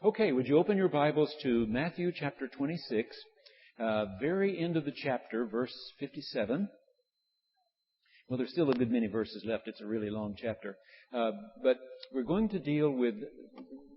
Okay, would you open your Bibles to Matthew chapter 26, very end of the chapter, verse 57. Well, there's still a good many verses left. It's a really long chapter. But we're going to deal with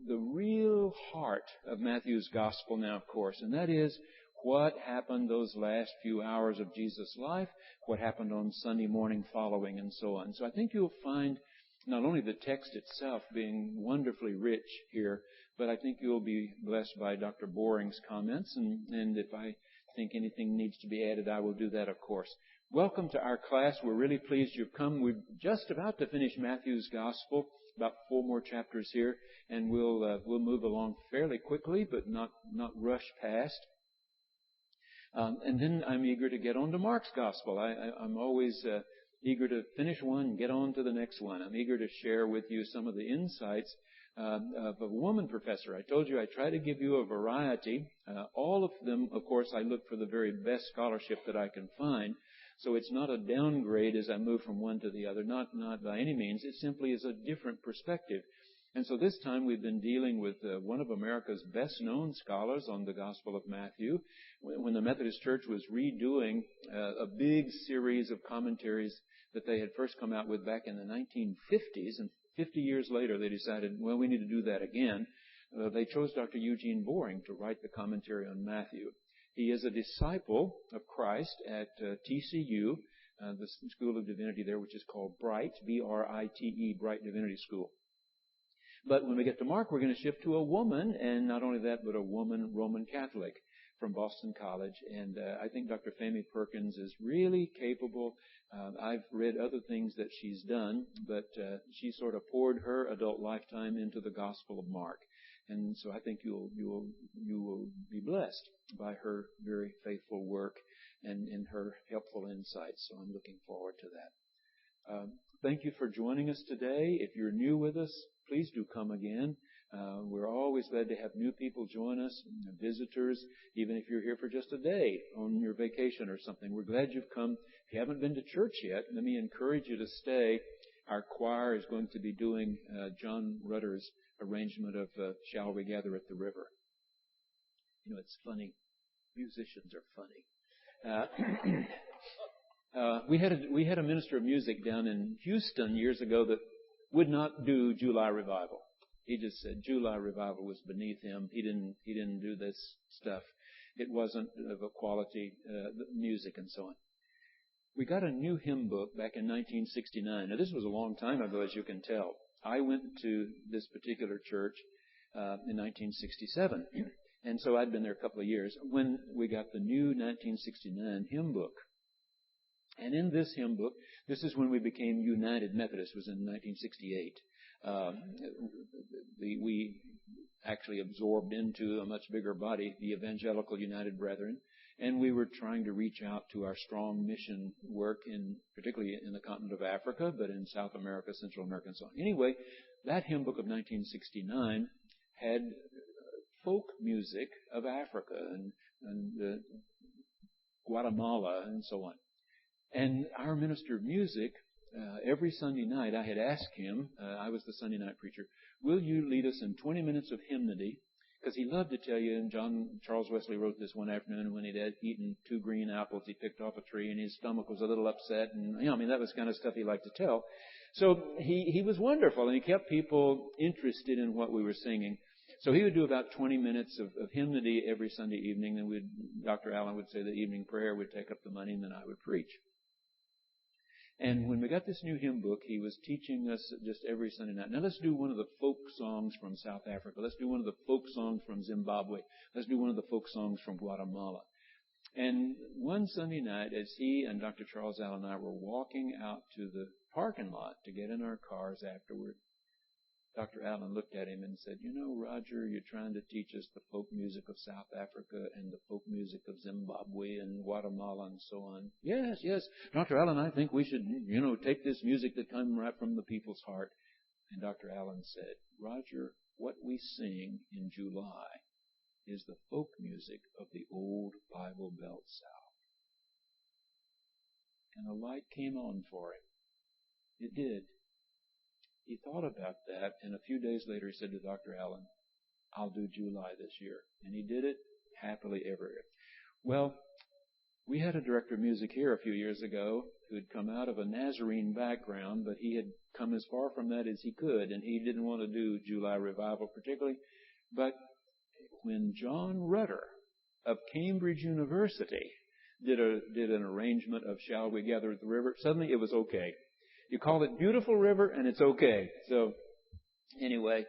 the real heart of Matthew's gospel now, of course, and that is what happened those last few hours of Jesus' life, what happened on Sunday morning following, and so on. So I think you'll find not only the text itself being wonderfully rich here, but I think you'll be blessed by Dr. Boring's comments, and if I think anything needs to be added, I will do that, of course. Welcome to our class. We're really pleased you've come. We're just about to finish Matthew's Gospel, about 4 more chapters here, and we'll move along fairly quickly, but not rush past. And then I'm eager to get on to Mark's Gospel. I'm always eager to finish one and get on to the next one. I'm eager to share with you some of the insights of a woman professor. I told you I try to give you a variety. All of them, of course, I look for the very best scholarship that I can find. So it's not a downgrade as I move from one to the other, not by any means. It simply is a different perspective. And so this time we've been dealing with one of America's best-known scholars on the Gospel of Matthew. When the Methodist Church was redoing a big series of commentaries that they had first come out with back in the 1950s, and 50 years later they decided, well, we need to do that again. They chose Dr. Eugene Boring to write the commentary on Matthew. He is a disciple of Christ at TCU, the School of Divinity there, which is called Bright, B-R-I-T-E, Bright Divinity School. But when we get to Mark, we're going to shift to a woman, and not only that, but a woman Roman Catholic from Boston College. And I think Dr. Femi Perkins is really capable. I've read other things that she's done, but she sort of poured her adult lifetime into the Gospel of Mark. And so I think you will be blessed by her very faithful work and her helpful insights. So I'm looking forward to that. Thank you for joining us today. If you're new with us, please do come again. We're always glad to have new people join us, visitors, even if you're here for just a day on your vacation or something. We're glad you've come. If you haven't been to church yet, let me encourage you to stay. Our choir is going to be doing John Rudder's arrangement of Shall We Gather at the River. You know, it's funny. Musicians are funny. We had a minister of music down in Houston years ago that would not do July Revival. He just said July Revival was beneath him. He didn't do this stuff. It wasn't of a quality music and so on. We got a new hymn book back in 1969. Now this was a long time ago, as you can tell. I went to this particular church in 1967, and so I'd been there a couple of years when we got the new 1969 hymn book. And in this hymn book, this is when we became United Methodist. It was in 1968. We actually absorbed into a much bigger body, the Evangelical United Brethren, and we were trying to reach out to our strong mission work, particularly in the continent of Africa, but in South America, Central America, and so on. Anyway, that hymn book of 1969 had folk music of Africa and Guatemala and so on. And our minister of music, every Sunday night, I had asked him, I was the Sunday night preacher, will you lead us in 20 minutes of hymnody? Because he loved to tell you, and Charles Wesley wrote this one afternoon when he'd eaten 2 green apples he picked off a tree, and his stomach was a little upset, and that was the kind of stuff he liked to tell. So he was wonderful, and he kept people interested in what we were singing. So he would do about 20 minutes of hymnody every Sunday evening, and Dr. Allen would say the evening prayer, would take up the money, and then I would preach. And when we got this new hymn book, he was teaching us just every Sunday night. Now let's do one of the folk songs from South Africa. Let's do one of the folk songs from Zimbabwe. Let's do one of the folk songs from Guatemala. And one Sunday night, as he and Dr. Charles Allen and I were walking out to the parking lot to get in our cars afterward, Dr. Allen looked at him and said, Roger, you're trying to teach us the folk music of South Africa and the folk music of Zimbabwe and Guatemala and so on. Yes. Dr. Allen, I think we should, take this music that comes right from the people's heart. And Dr. Allen said, Roger, what we sing in July is the folk music of the old Bible Belt South. And a light came on for him. It did. He thought about that, and a few days later he said to Dr. Allen, I'll do July this year. And he did it happily ever. Well, we had a director of music here a few years ago who had come out of a Nazarene background, but he had come as far from that as he could, and he didn't want to do July Revival particularly. But when John Rutter of Cambridge University did an arrangement of Shall We Gather at the River, suddenly it was okay. You call it Beautiful River, and it's okay. So anyway,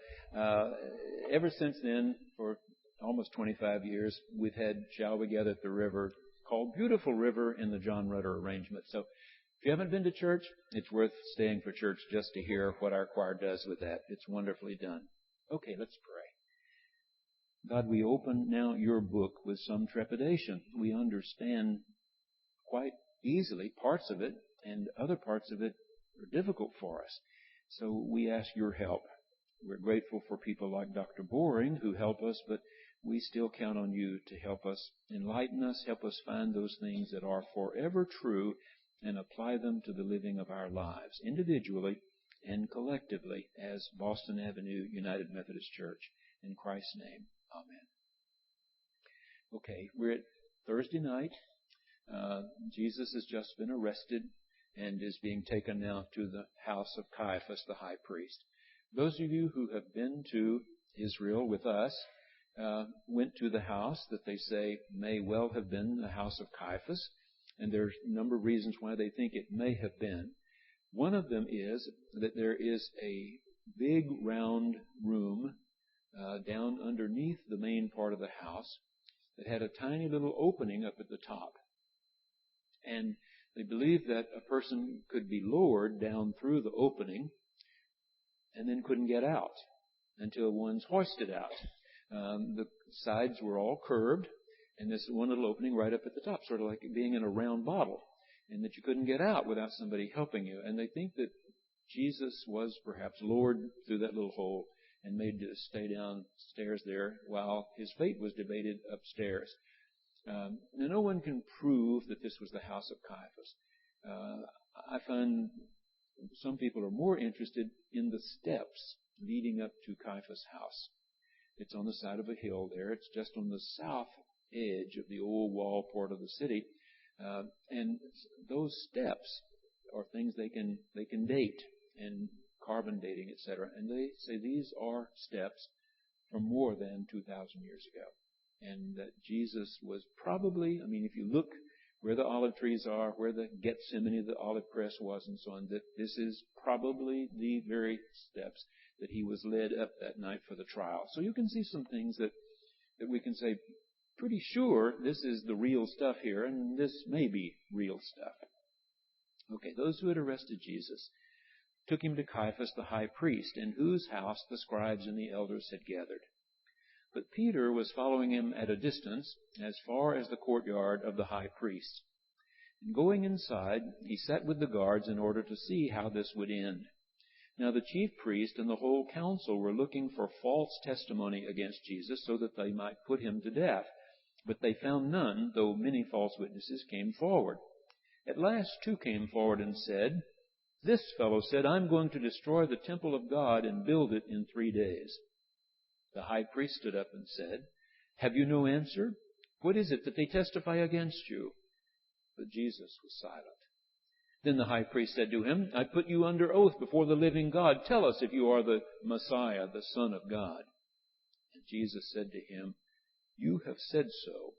ever since then, for almost 25 years, we've had Shall We Gather at the River called Beautiful River in the John Rutter arrangement. So if you haven't been to church, it's worth staying for church just to hear what our choir does with that. It's wonderfully done. Okay, let's pray. God, we open now your book with some trepidation. We understand quite easily parts of it, and other parts of it are difficult for us. So we ask your help. We're grateful for people like Dr. Boring who help us, but we still count on you to help us, enlighten us, help us find those things that are forever true and apply them to the living of our lives, individually and collectively as Boston Avenue United Methodist Church. In Christ's name, amen. Okay, we're at Thursday night. Jesus has just been arrested and is being taken now to the house of Caiaphas, the high priest. Those of you who have been to Israel with us went to the house that they say may well have been the house of Caiaphas, and there's a number of reasons why they think it may have been. One of them is that there is a big round room down underneath the main part of the house that had a tiny little opening up at the top. And they believe that a person could be lowered down through the opening and then couldn't get out until one's hoisted out. The sides were all curved, and this one little opening right up at the top, sort of like being in a round bottle, and that you couldn't get out without somebody helping you. And they think that Jesus was perhaps lowered through that little hole and made to stay downstairs there while his fate was debated upstairs. Now, no one can prove that this was the house of Caiaphas. I find some people are more interested in the steps leading up to Caiaphas' house. It's on the side of a hill there. It's just on the south edge of the old wall part of the city. And those steps are things they can date, and carbon dating, etc. And they say these are steps from more than 2,000 years ago. And that Jesus was probably, if you look where the olive trees are, where the Gethsemane, the olive press was, and so on, that this is probably the very steps that he was led up that night for the trial. So you can see some things that we can say, pretty sure this is the real stuff here, and this may be real stuff. Okay, those who had arrested Jesus took him to Caiaphas the high priest, in whose house the scribes and the elders had gathered. But Peter was following him at a distance, as far as the courtyard of the high priest. And going inside, he sat with the guards in order to see how this would end. Now the chief priest and the whole council were looking for false testimony against Jesus so that they might put him to death. But they found none, though many false witnesses came forward. At last two came forward and said, "This fellow said, 'I'm going to destroy the temple of God and build it in 3 days.'" The high priest stood up and said, "Have you no answer? What is it that they testify against you?" But Jesus was silent. Then the high priest said to him, "I put you under oath before the living God. Tell us if you are the Messiah, the Son of God." And Jesus said to him, "You have said so.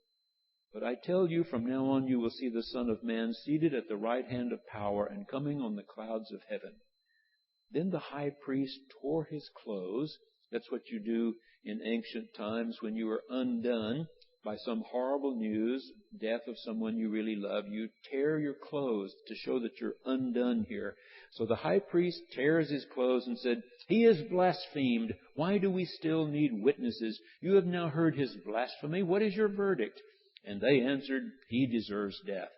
But I tell you, from now on you will see the Son of Man seated at the right hand of power and coming on the clouds of heaven." Then the high priest tore his clothes. That's what you do in ancient times when you were undone by some horrible news, death of someone you really love. You tear your clothes to show that you're undone here. So the high priest tears his clothes and said, "He is blasphemed. Why do we still need witnesses? You have now heard his blasphemy. What is your verdict?" And they answered, "He deserves death."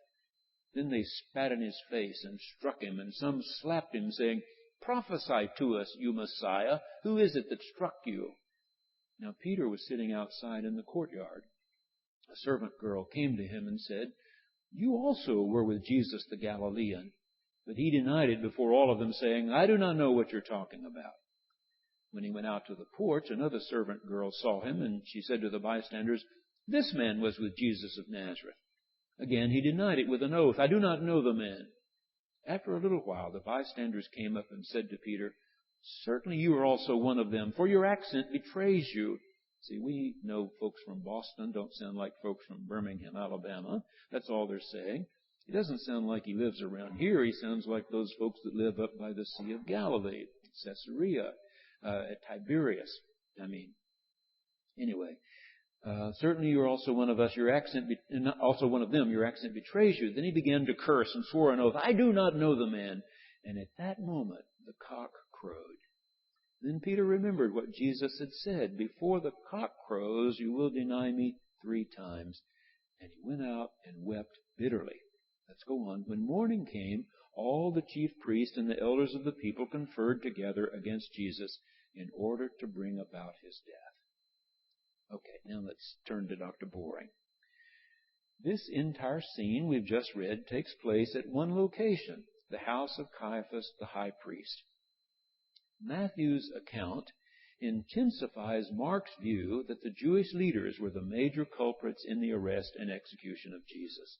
Then they spat in his face and struck him, and some slapped him, saying, "Prophesy to us, you Messiah. Who is it that struck you?" Now Peter was sitting outside in the courtyard. A servant girl came to him and said, "You also were with Jesus the Galilean." But he denied it before all of them, saying, "I do not know what you're talking about." When he went out to the porch, another servant girl saw him, and she said to the bystanders, "This man was with Jesus of Nazareth." Again he denied it with an oath, "I do not know the man." After a little while, the bystanders came up and said to Peter, "Certainly you are also one of them, for your accent betrays you." See, we know folks from Boston don't sound like folks from Birmingham, Alabama. That's all they're saying. He doesn't sound like he lives around here. He sounds like those folks that live up by the Sea of Galilee, Caesarea, at Tiberias. Anyway. Certainly you are also one of us, also one of them, your accent betrays you. Then he began to curse and swore an oath, "I do not know the man." And at that moment, the cock crowed. Then Peter remembered what Jesus had said, "Before the cock crows, you will deny me 3 times. And he went out and wept bitterly. Let's go on. When morning came, all the chief priests and the elders of the people conferred together against Jesus in order to bring about his death. Okay, now let's turn to Dr. Boring. This entire scene we've just read takes place at one location, the house of Caiaphas the high priest. Matthew's account intensifies Mark's view that the Jewish leaders were the major culprits in the arrest and execution of Jesus.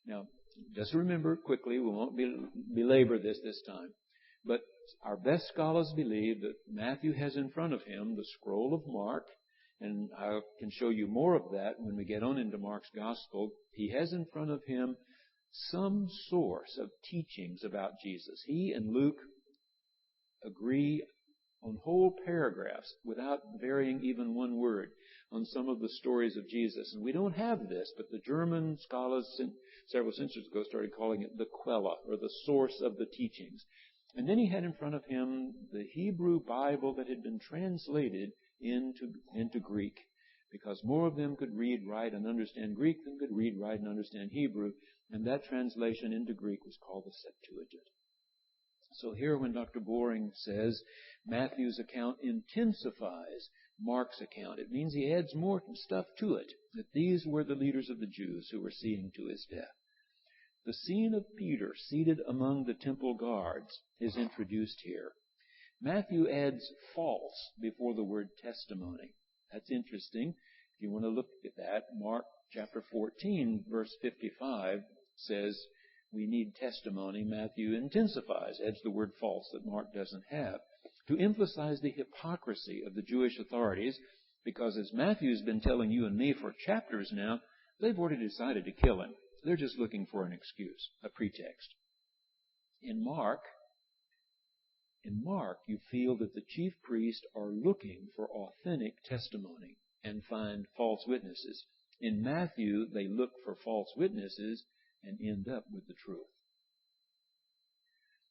Now, just remember quickly, we won't belabor this time, but our best scholars believe that Matthew has in front of him the scroll of Mark, and I can show you more of that when we get on into Mark's gospel. He has in front of him some source of teachings about Jesus. He and Luke agree on whole paragraphs without varying even one word on some of the stories of Jesus. And we don't have this, but the German scholars several centuries ago started calling it the Quella, or the source of the teachings. And then he had in front of him the Hebrew Bible that had been translated into Greek, because more of them could read, write, and understand Greek than could read, write, and understand Hebrew. And that translation into Greek was called the Septuagint. So here when Dr. Boring says Matthew's account intensifies Mark's account, it means he adds more stuff to it, that these were the leaders of the Jews who were seeing to his death. The scene of Peter seated among the temple guards is introduced here. Matthew adds false before the word testimony. That's interesting. If you want to look at that, Mark chapter 14, verse 55 says we need testimony. Matthew intensifies, adds the word false that Mark doesn't have, to emphasize the hypocrisy of the Jewish authorities, because as Matthew's been telling you and me for chapters now, they've already decided to kill him. They're just looking for an excuse, a pretext. In Mark, you feel that the chief priests are looking for authentic testimony and find false witnesses. In Matthew, they look for false witnesses and end up with the truth.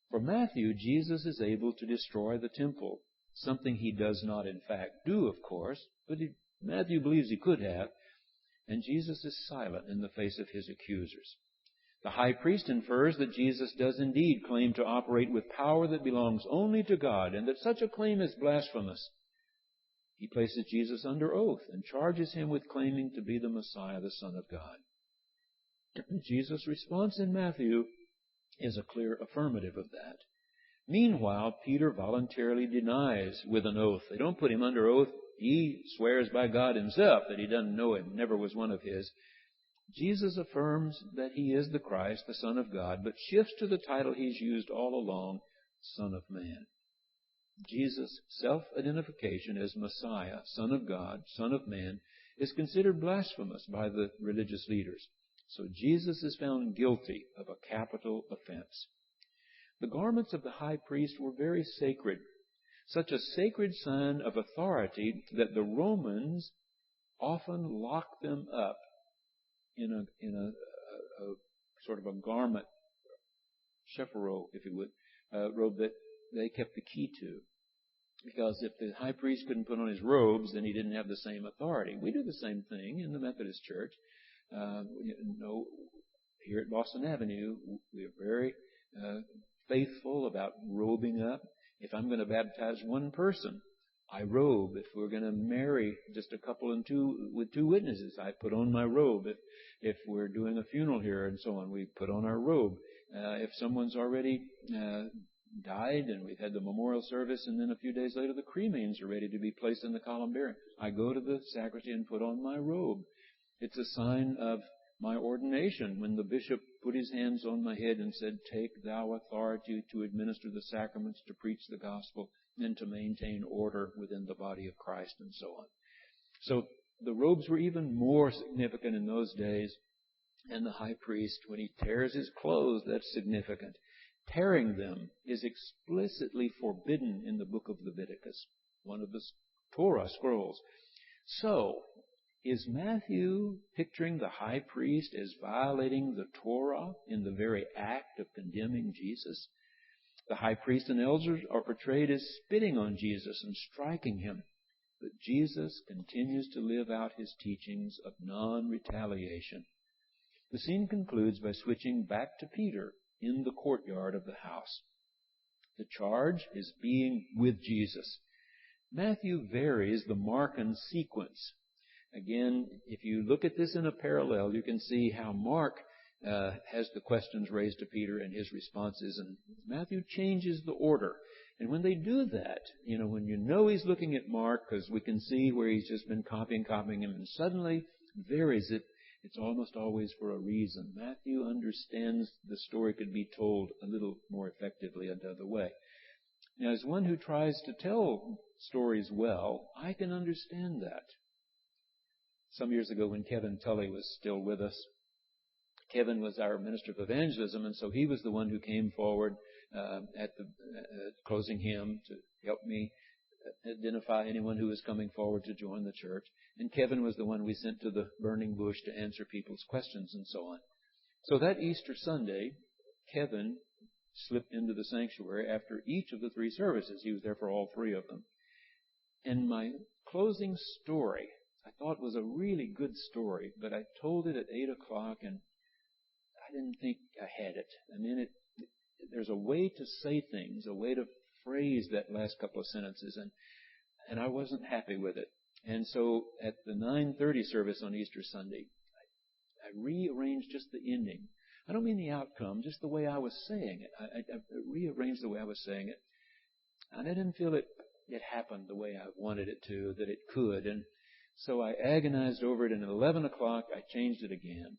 For Matthew, Jesus is able to destroy the temple, something he does not in fact do, of course, but Matthew believes he could have, and Jesus is silent in the face of his accusers. The high priest infers that Jesus does indeed claim to operate with power that belongs only to God, and that such a claim is blasphemous. He places Jesus under oath and charges him with claiming to be the Messiah, the Son of God. Jesus' response in Matthew is a clear affirmative of that. Meanwhile, Peter voluntarily denies with an oath. They don't put him under oath. He swears by God himself that he doesn't know him, never was one of his. Jesus affirms that he is the Christ, the Son of God, but shifts to the title he's used all along, Son of Man. Jesus' self-identification as Messiah, Son of God, Son of Man, is considered blasphemous by the religious leaders. So Jesus is found guilty of a capital offense. The garments of the high priest were very sacred, such a sacred sign of authority that the Romans often locked them up in a sort of a garment, chephiro, if you would, robe that they kept the key to. Because if the high priest couldn't put on his robes, then he didn't have the same authority. We do the same thing in the Methodist Church. Here at Boston Avenue, we are very faithful about robing up. If I'm going to baptize one person, I robe. If we're going to marry just a couple with two witnesses, I put on my robe. If we're doing a funeral here and so on, we put on our robe. If someone's already died, and we've had the memorial service, and then a few days later the cremains are ready to be placed in the columbarium. I go to the sacristy and put on my robe. It's a sign of my ordination when the bishop put his hands on my head and said, "Take thou authority to administer the sacraments, to preach the gospel, and to maintain order within the body of Christ," and so on. So the robes were even more significant in those days. And the high priest, when he tears his clothes, that's significant. Tearing them is explicitly forbidden in the book of Leviticus, one of the Torah scrolls. So, is Matthew picturing the high priest as violating the Torah in the very act of condemning Jesus? The high priest and elders are portrayed as spitting on Jesus and striking him. But Jesus continues to live out his teachings of non-retaliation. The scene concludes by switching back to Peter in the courtyard of the house. The charge is being with Jesus. Matthew varies the Markan sequence. Again, if you look at this in a parallel, you can see how Mark has the questions raised to Peter and his responses, and Matthew changes the order. And when they do that, when you know he's looking at Mark, because we can see where he's just been copying him, and suddenly varies it, it's almost always for a reason. Matthew understands the story could be told a little more effectively another way. Now, as one who tries to tell stories well, I can understand that. Some years ago when Kevin Tully was still with us, Kevin was our minister of evangelism, and so he was the one who came forward at the closing hymn to help me identify anyone who was coming forward to join the church. And Kevin was the one we sent to the burning bush to answer people's questions and so on. So that Easter Sunday, Kevin slipped into the sanctuary after each of the three services. He was there for all three of them. And my closing story, I thought was a really good story, but I told it at 8 o'clock and I didn't think I had it. I mean, there's a way to say things, a way to phrase that last couple of sentences, and I wasn't happy with it. And so at the 9:30 service on Easter Sunday, I rearranged just the ending. I don't mean the outcome, just the way I was saying it. I rearranged the way I was saying it. And I didn't feel it happened the way I wanted it to, that it could. And so I agonized over it, and at 11 o'clock I changed it again,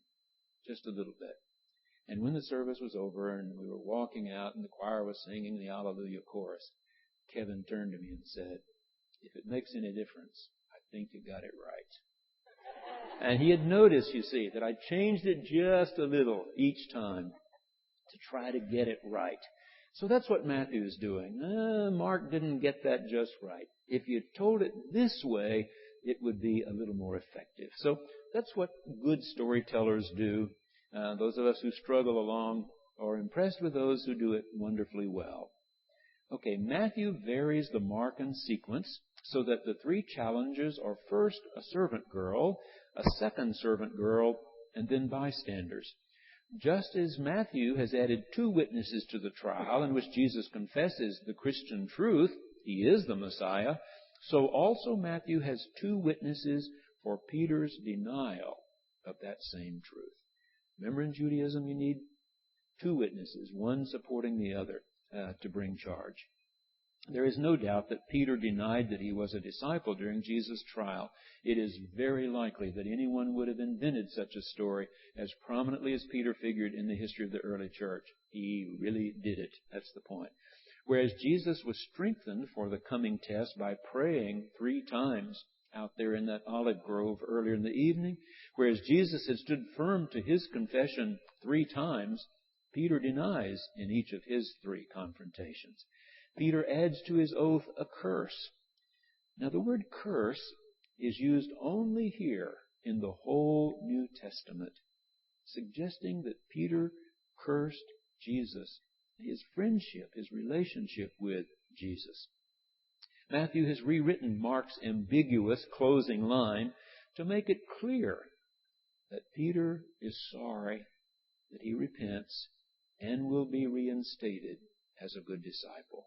just a little bit. And when the service was over and we were walking out and the choir was singing the Alleluia chorus, Kevin turned to me and said, "If it makes any difference, I think you got it right." And he had noticed, you see, that I changed it just a little each time to try to get it right. So that's what Matthew's doing. Mark didn't get that just right. If you told it this way, it would be a little more effective. So that's what good storytellers do. Those of us who struggle along are impressed with those who do it wonderfully well. Okay, Matthew varies the Markan sequence so that the three challengers are first a servant girl, a second servant girl, and then bystanders. Just as Matthew has added two witnesses to the trial in which Jesus confesses the Christian truth, he is the Messiah, so also Matthew has two witnesses for Peter's denial of that same truth. Remember, in Judaism you need two witnesses, one supporting the other, to bring charge. There is no doubt that Peter denied that he was a disciple during Jesus' trial. It is very likely that anyone would have invented such a story as prominently as Peter figured in the history of the early church. He really did it. That's the point. Whereas Jesus was strengthened for the coming test by praying 3 times out there in that olive grove earlier in the evening, whereas Jesus had stood firm to his confession 3 times, Peter denies in each of his 3 confrontations. Peter adds to his oath a curse. Now the word curse is used only here in the whole New Testament, suggesting that Peter cursed Jesus, his friendship, his relationship with Jesus. Matthew has rewritten Mark's ambiguous closing line to make it clear that Peter is sorry, that he repents, and will be reinstated as a good disciple.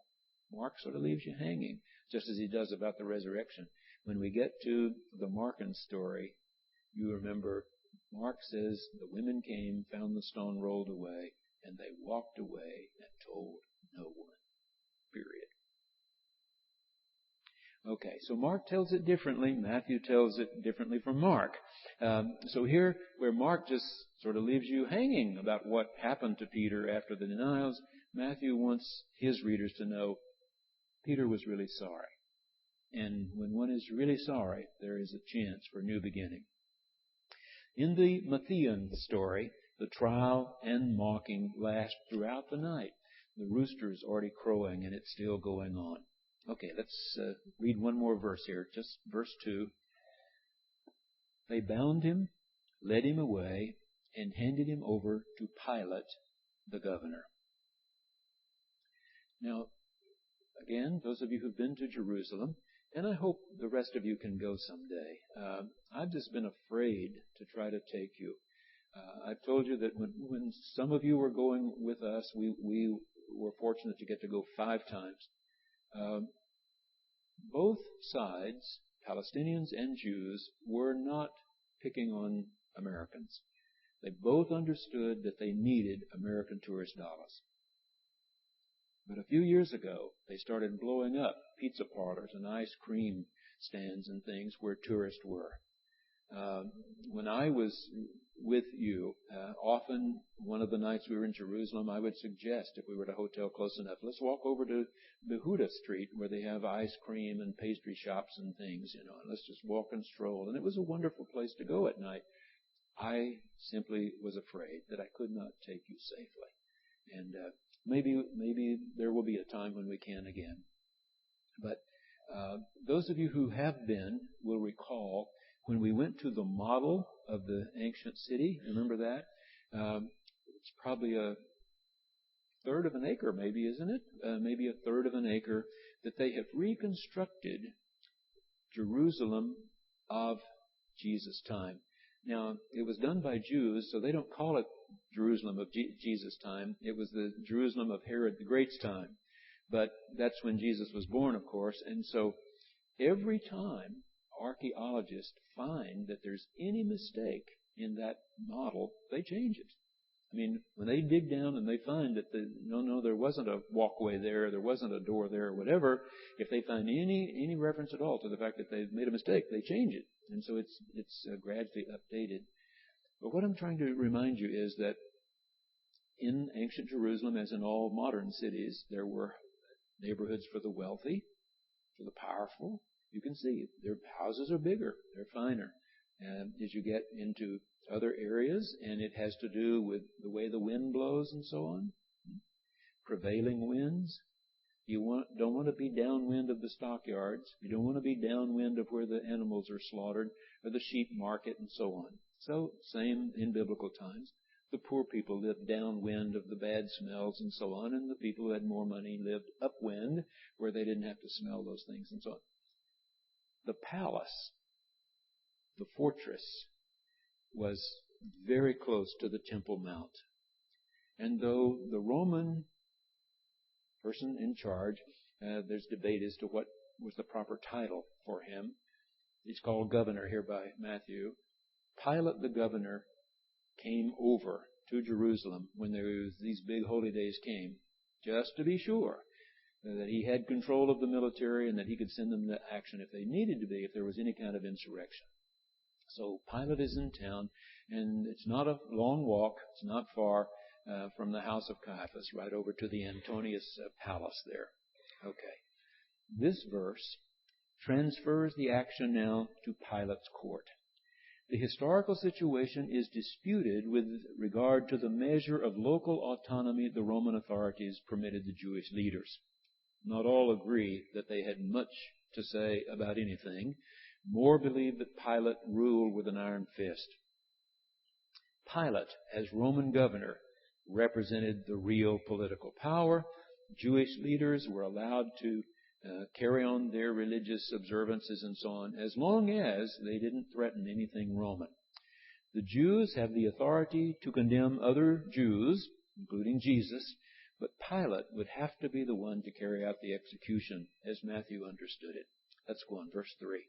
Mark sort of leaves you hanging, just as he does about the resurrection. When we get to the Markan story, you remember Mark says the women came, found the stone rolled away, and they walked away and told no one. period. Okay, so Mark tells it differently. Matthew tells it differently from Mark. So here, where Mark just sort of leaves you hanging about what happened to Peter after the denials, Matthew wants his readers to know Peter was really sorry. And when one is really sorry, there is a chance for a new beginning. In the Matthean story, the trial and mocking last throughout the night. The rooster is already crowing and it's still going on. Okay, let's read one more verse here, just verse 2. They bound him, led him away, and handed him over to Pilate, the governor. Now, again, those of you who've been to Jerusalem, and I hope the rest of you can go someday. I've just been afraid to try to take you. I've told you that when some of you were going with us, we were fortunate to get to go 5 times. Both sides, Palestinians and Jews, were not picking on Americans. They both understood that they needed American tourist dollars. But a few years ago, they started blowing up pizza parlors and ice cream stands and things where tourists were. When I was with you, often one of the nights we were in Jerusalem, I would suggest, if we were at a hotel close enough, let's walk over to Behuda Street where they have ice cream and pastry shops and things, and let's just walk and stroll. And it was a wonderful place to go at night. I simply was afraid that I could not take you safely. And maybe there will be a time when we can again. But those of you who have been will recall when we went to the model of the ancient city. Remember that? It's probably a third of an acre, maybe, isn't it? Maybe a third of an acre that they have reconstructed Jerusalem of Jesus' time. Now, it was done by Jews, so they don't call it Jerusalem of Jesus' time. It was the Jerusalem of Herod the Great's time. But that's when Jesus was born, of course. And so every time archaeologists find that there's any mistake in that model, they change it. I mean, when they dig down and they find that there wasn't a walkway there wasn't a door there, or whatever, if they find any reference at all to the fact that they've made a mistake, they change it. And so it's gradually updated. But what I'm trying to remind you is that in ancient Jerusalem, as in all modern cities, there were neighborhoods for the wealthy, for the powerful. You can see their houses are bigger, they're finer. And as you get into other areas, and it has to do with the way the wind blows and so on, prevailing winds. You don't want to be downwind of the stockyards. You don't want to be downwind of where the animals are slaughtered or the sheep market and so on. So, same in biblical times. The poor people lived downwind of the bad smells and so on, and the people who had more money lived upwind where they didn't have to smell those things and so on. The palace, the fortress, was very close to the Temple Mount. And though the Roman person in charge, there's debate as to what was the proper title for him. He's called governor here by Matthew. Pilate the governor came over to Jerusalem when these big holy days came, just to be sure that he had control of the military and that he could send them to action if they needed to be, if there was any kind of insurrection. So Pilate is in town, and it's not a long walk. It's not far from the house of Caiaphas, right over to the Antonius palace there. Okay. This verse transfers the action now to Pilate's court. The historical situation is disputed with regard to the measure of local autonomy the Roman authorities permitted the Jewish leaders. Not all agree that they had much to say about anything. More believe that Pilate ruled with an iron fist. Pilate, as Roman governor, represented the real political power. Jewish leaders were allowed to carry on their religious observances and so on, as long as they didn't threaten anything Roman. The Jews have the authority to condemn other Jews, including Jesus, but Pilate would have to be the one to carry out the execution, as Matthew understood it. Let's go on, verse 3.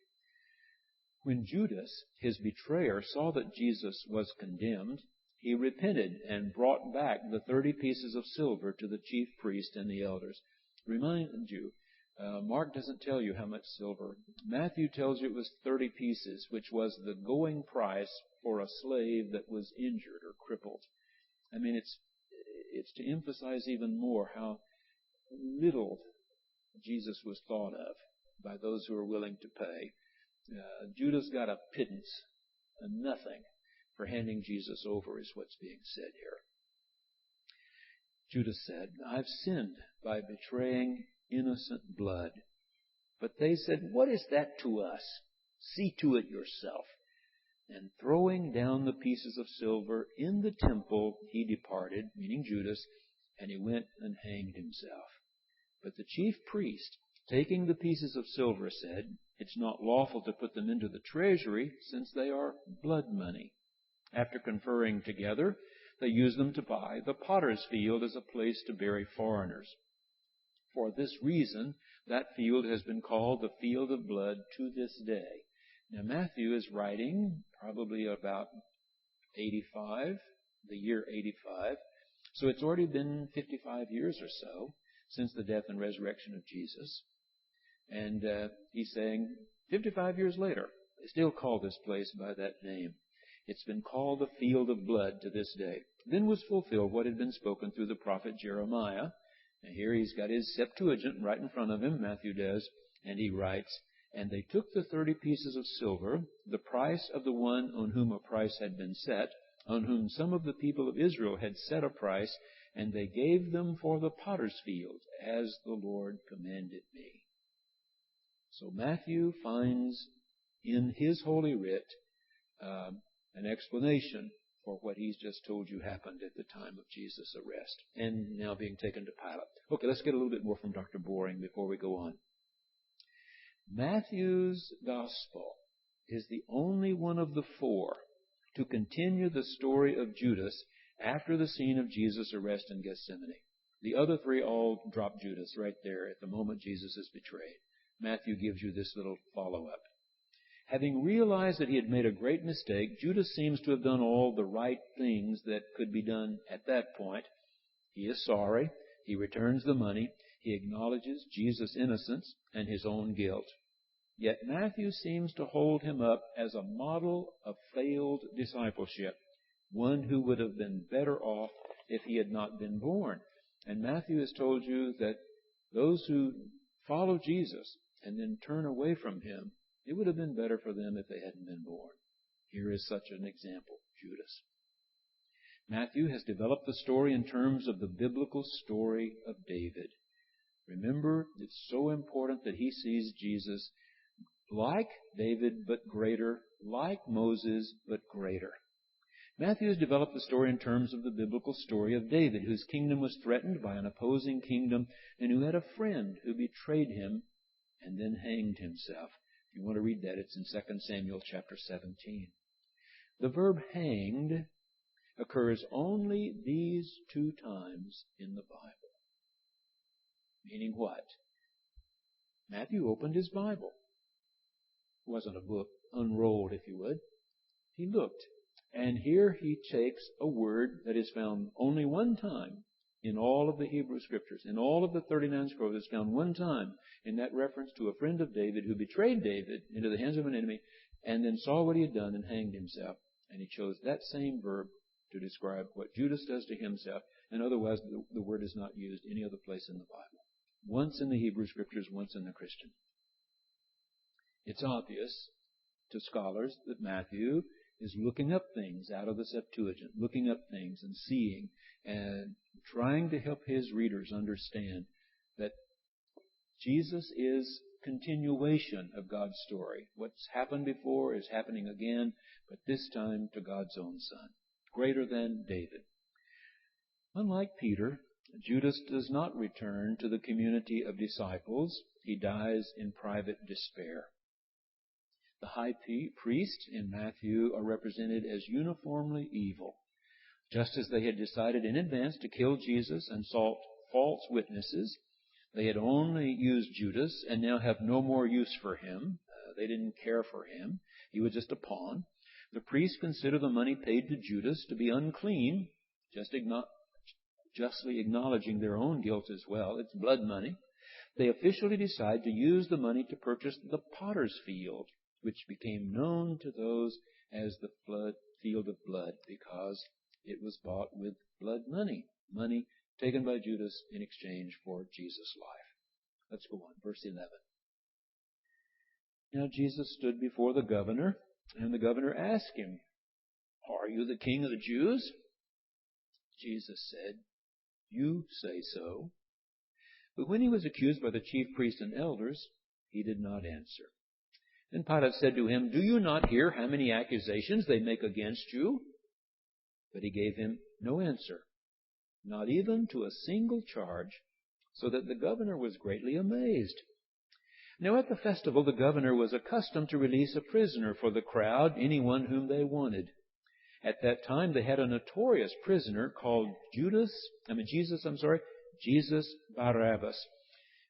When Judas, his betrayer, saw that Jesus was condemned, he repented and brought back the 30 pieces of silver to the chief priest and the elders. remind you, Mark doesn't tell you how much silver. Matthew tells you it was 30 pieces, which was the going price for a slave that was injured or crippled. I mean, it's to emphasize even more how little Jesus was thought of by those who are willing to pay. Judas got a pittance, a nothing, for handing Jesus over, is what's being said here. Judas said, I've sinned by betraying innocent blood. But they said, what is that to us? See to it yourself. And throwing down the pieces of silver in the temple, he departed, meaning Judas, and he went and hanged himself. But the chief priest, taking the pieces of silver, said, it's not lawful to put them into the treasury, since they are blood money. After conferring together, they used them to buy the potter's field as a place to bury foreigners. For this reason, that field has been called the field of blood to this day. Now, Matthew is writing probably about 85, the year 85. So it's already been 55 years or so since the death and resurrection of Jesus. And he's saying 55 years later, they still call this place by that name. It's been called the field of blood to this day. Then was fulfilled what had been spoken through the prophet Jeremiah. And here he's got his Septuagint right in front of him, Matthew does, and he writes, and they took the 30 pieces of silver, the price of the one on whom a price had been set, on whom some of the people of Israel had set a price, and they gave them for the potter's field, as the Lord commanded me. So Matthew finds in his Holy Writ an explanation for what he's just told you happened at the time of Jesus' arrest and now being taken to Pilate. Okay, let's get a little bit more from Dr. Boring before we go on. Matthew's Gospel is the only one of the four to continue the story of Judas after the scene of Jesus' arrest in Gethsemane. The other three all drop Judas right there at the moment Jesus is betrayed. Matthew gives you this little follow-up. Having realized that he had made a great mistake, Judas seems to have done all the right things that could be done at that point. He is sorry. He returns the money. He acknowledges Jesus' innocence and his own guilt. Yet Matthew seems to hold him up as a model of failed discipleship, one who would have been better off if he had not been born. And Matthew has told you that those who follow Jesus and then turn away from him, it would have been better for them if they hadn't been born. Here is such an example, Judas. Matthew has developed the story in terms of the biblical story of David. Remember, it's so important that he sees Jesus like David, but greater, like Moses, but greater. Matthew has developed the story in terms of the biblical story of David, whose kingdom was threatened by an opposing kingdom and who had a friend who betrayed him and then hanged himself. If you want to read that, it's in 2 Samuel chapter 17. The verb hanged occurs only these two times in the Bible. Meaning what? Matthew opened his Bible. It wasn't a book unrolled, if you would. He looked. And here he takes a word that is found only one time in all of the Hebrew Scriptures. In all of the 39 scrolls, it's found one time in that reference to a friend of David who betrayed David into the hands of an enemy and then saw what he had done and hanged himself. And he chose that same verb to describe what Judas does to himself, and otherwise the word is not used any other place in the Bible. Once in the Hebrew Scriptures, once in the Christian. It's obvious to scholars that Matthew is looking up things out of the Septuagint, looking up things and seeing and trying to help his readers understand that Jesus is continuation of God's story. What's happened before is happening again, but this time to God's own Son, greater than David. Unlike Peter, Judas does not return to the community of disciples. He dies in private despair. The high priests in Matthew are represented as uniformly evil. Just as they had decided in advance to kill Jesus and sought false witnesses, they had only used Judas and now have no more use for him. They didn't care for him. He was just a pawn. The priests consider the money paid to Judas to be unclean, justly acknowledging their own guilt as well. It's blood money. they officially decide to use the money to purchase the potter's field, which became known to those as the field of blood, because it was bought with blood money taken by Judas in exchange for Jesus' life. Let's go on, verse 11. Now Jesus stood before the governor, and the governor asked him, "Are you the king of the Jews?" Jesus said, "You say so." But when he was accused by the chief priests and elders, he did not answer. Then Pilate said to him, "Do you not hear how many accusations they make against you?" But he gave him no answer, not even to a single charge, so that the governor was greatly amazed. Now at the festival, the governor was accustomed to release a prisoner for the crowd, anyone whom they wanted. At that time, they had a notorious prisoner called Jesus Barabbas.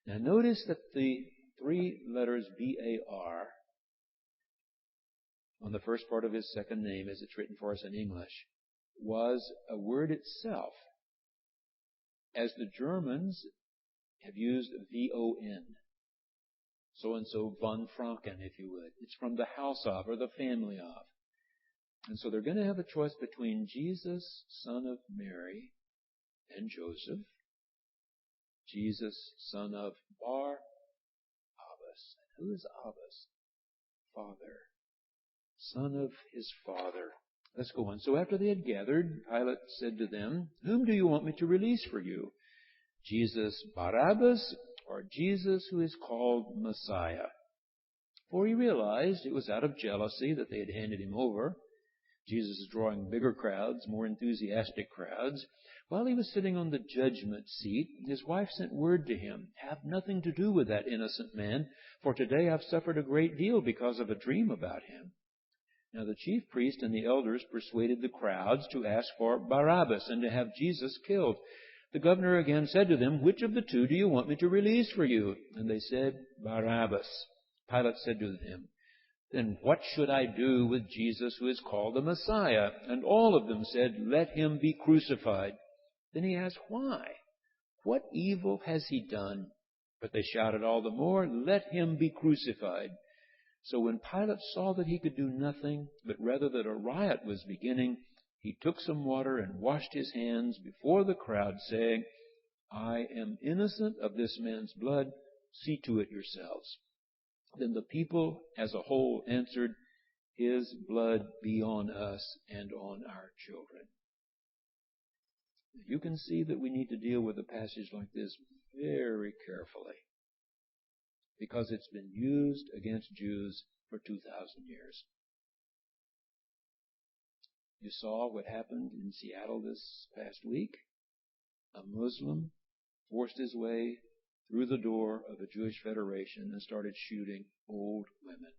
Now notice that the three letters B-A-R on the first part of his second name, as it's written for us in English, was a word itself, as the Germans have used V-O-N. So-and-so von Franken, if you would. It's from the house of, or the family of. And so they're going to have a choice between Jesus, son of Mary, and Joseph. Jesus, son of Bar-Abbas. Who is Abbas? Father. Son of his father. Let's go on. So after they had gathered, Pilate said to them, "Whom do you want me to release for you? Jesus Barabbas, or Jesus who is called Messiah?" For he realized it was out of jealousy that they had handed him over. Jesus is drawing bigger crowds, more enthusiastic crowds. While he was sitting on the judgment seat, his wife sent word to him, "Have nothing to do with that innocent man, for today I've suffered a great deal because of a dream about him." Now the chief priest and the elders persuaded the crowds to ask for Barabbas and to have Jesus killed. The governor again said to them, "Which of the two do you want me to release for you?" And they said, "Barabbas." Pilate said to them, "Then what should I do with Jesus who is called the Messiah?" And all of them said, "Let him be crucified." Then he asked, "Why? What evil has he done?" But they shouted all the more, "Let him be crucified." So when Pilate saw that he could do nothing, but rather that a riot was beginning, he took some water and washed his hands before the crowd, saying, "I am innocent of this man's blood. See to it yourselves." Then the people as a whole answered, "His blood be on us and on our children." You can see that we need to deal with a passage like this very carefully, because it's been used against Jews for 2,000 years. You saw what happened in Seattle this past week. A Muslim forced his way through the door of a Jewish federation and started shooting old women.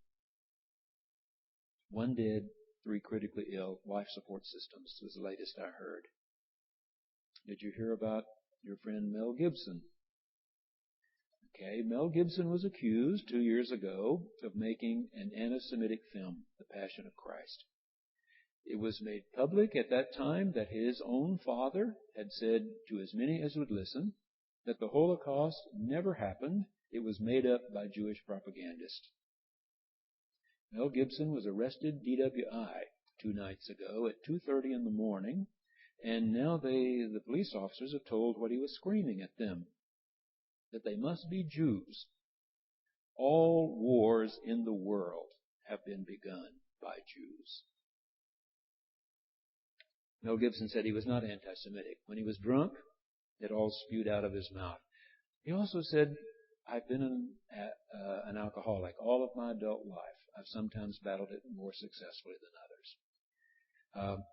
1 dead, 3 critically ill. Life support systems was the latest I heard. Did you hear about your friend Mel Gibson? Okay, Mel Gibson was accused 2 years ago of making an anti-Semitic film, The Passion of Christ. It was made public at that time that his own father had said to as many as would listen that the Holocaust never happened. It was made up by Jewish propagandists. Mel Gibson was arrested DWI 2 nights ago at 2:30 in the morning, and now the police officers are told what he was screaming at them, that they must be Jews. All wars in the world have been begun by Jews. Mel Gibson said he was not anti-Semitic. When he was drunk, it all spewed out of his mouth. He also said, "I've been an alcoholic all of my adult life. I've sometimes battled it more successfully than others."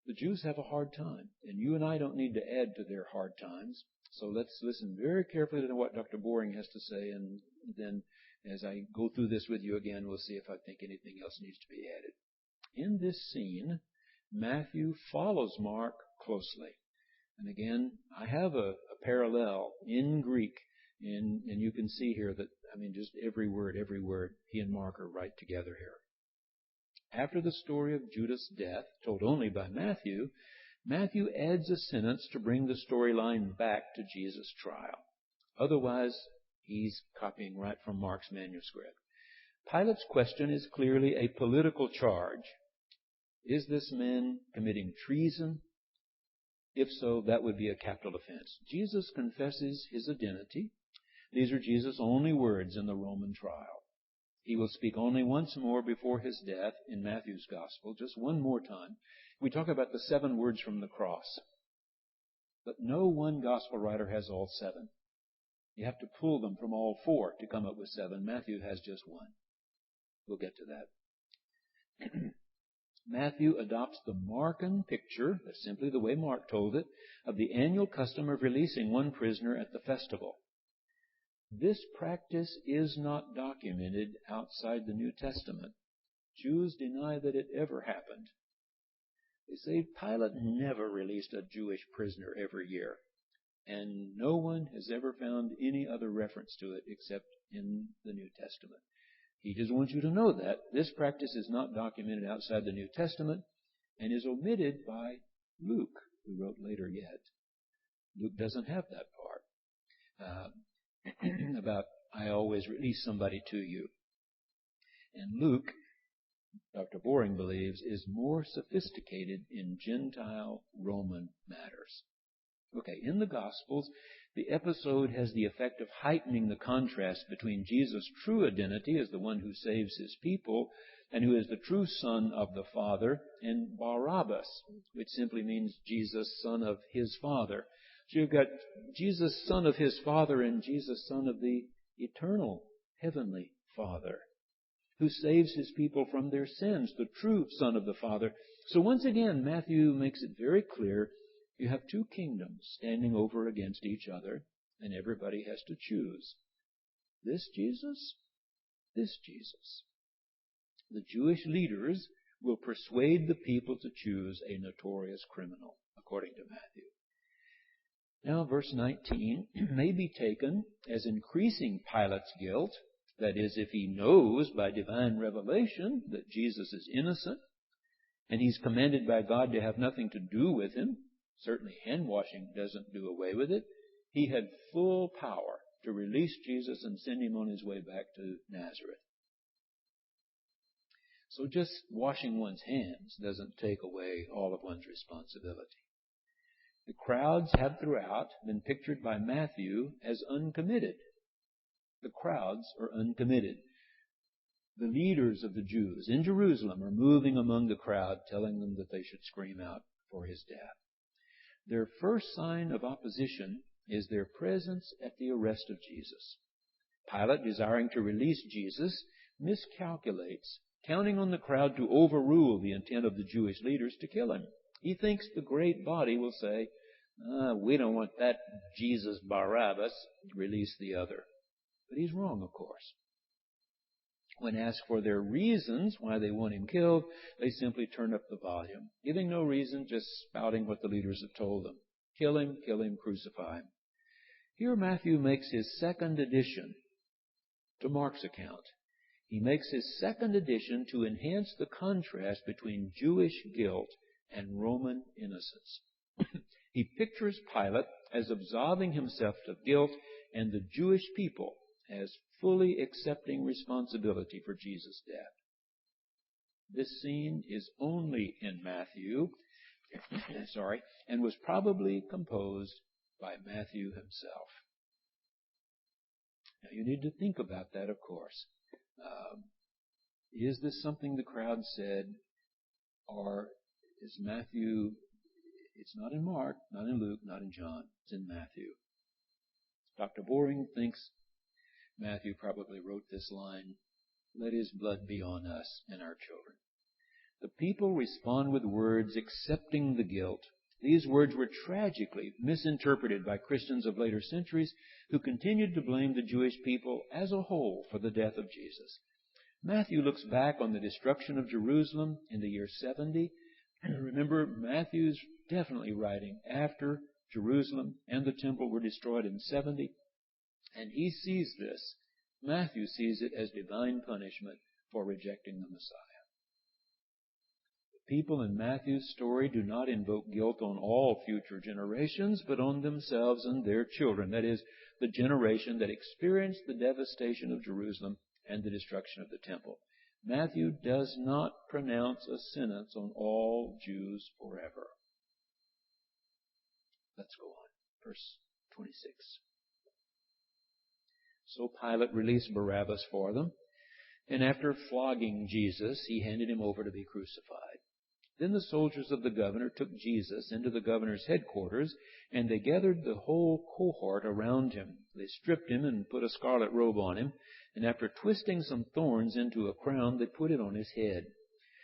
The Jews have a hard time, and you and I don't need to add to their hard times. So let's listen very carefully to what Dr. Boring has to say, and then as I go through this with you again, we'll see if I think anything else needs to be added. In this scene, Matthew follows Mark closely. And again, I have a parallel in Greek, and you can see here that, just every word, he and Mark are right together here. After the story of Judas' death, told only by Matthew, Matthew adds a sentence to bring the storyline back to Jesus' trial. Otherwise, He's copying right from Mark's manuscript. Pilate's question is clearly a political charge. Is this man committing treason? If so, that would be a capital offense. Jesus confesses his identity. These are Jesus' only words in the Roman trial. He will speak only once more before his death in Matthew's Gospel, just one more time. We talk about the 7 words from the cross. But no one Gospel writer has all 7. You have to pull them from all 4 to come up with 7. Matthew has just 1. We'll get to that. Matthew adopts the Markan picture, that's simply the way Mark told it, of the annual custom of releasing one prisoner at the festival. This practice is not documented outside the New Testament. Jews deny that it ever happened. They say Pilate never released a Jewish prisoner every year, and no one has ever found any other reference to it except in the New Testament. He just wants you to know that this practice is not documented outside the New Testament and is omitted by Luke, who wrote later yet. Luke doesn't have that part about, I always release somebody to you. And Luke, Dr. Boring believes, is more sophisticated in Gentile Roman matters. Okay, in the Gospels, the episode has the effect of heightening the contrast between Jesus' true identity as the one who saves his people and who is the true Son of the Father, and Barabbas, which simply means Jesus, Son of his Father. So you've got Jesus, Son of his Father, and Jesus, Son of the eternal, heavenly Father, who saves his people from their sins, the true Son of the Father. So once again, Matthew makes it very clear you have 2 kingdoms standing over against each other, and everybody has to choose. This Jesus, this Jesus. The Jewish leaders will persuade the people to choose a notorious criminal, according to Matthew. Now, verse 19 may be taken as increasing Pilate's guilt. That is, if he knows by divine revelation that Jesus is innocent, and he's commanded by God to have nothing to do with him. Certainly hand-washing doesn't do away with it. He had full power to release Jesus and send him on his way back to Nazareth. So just washing one's hands doesn't take away all of one's responsibility. The crowds have throughout been pictured by Matthew as uncommitted. The crowds are uncommitted. The leaders of the Jews in Jerusalem are moving among the crowd, telling them that they should scream out for his death. Their first sign of opposition is their presence at the arrest of Jesus. Pilate, desiring to release Jesus, miscalculates, counting on the crowd to overrule the intent of the Jewish leaders to kill him. He thinks the great body will say, we don't want that Jesus Barabbas, release the other. But he's wrong, of course. When asked for their reasons why they want him killed, they simply turn up the volume, giving no reason, just spouting what the leaders have told them. Kill him, crucify him. Here Matthew makes his second addition to Mark's account. He makes his second addition to enhance the contrast between Jewish guilt and Roman innocence. He pictures Pilate as absolving himself of guilt and the Jewish people as fully accepting responsibility for Jesus' death. This scene is only in Matthew, and was probably composed by Matthew himself. Now you need to think about that, of course. Is this something the crowd said, or is Matthew, it's not in Mark, not in Luke, not in John, it's in Matthew. Dr. Boring thinks Matthew probably wrote this line, "Let his blood be on us and our children." The people respond with words accepting the guilt. These words were tragically misinterpreted by Christians of later centuries who continued to blame the Jewish people as a whole for the death of Jesus. Matthew looks back on the destruction of Jerusalem in the year 70. Remember, Matthew's definitely writing after Jerusalem and the temple were destroyed in 70. And he sees this. Matthew sees it as divine punishment for rejecting the Messiah. people in Matthew's story do not invoke guilt on all future generations, but on themselves and their children. That is, the generation that experienced the devastation of Jerusalem and the destruction of the temple. Matthew does not pronounce a sentence on all Jews forever. Let's go on. Verse 26. So Pilate released Barabbas for them, and after flogging Jesus, he handed him over to be crucified. Then the soldiers of the governor took Jesus into the governor's headquarters, and they gathered the whole cohort around him. They stripped him and put a scarlet robe on him, and after twisting some thorns into a crown, they put it on his head.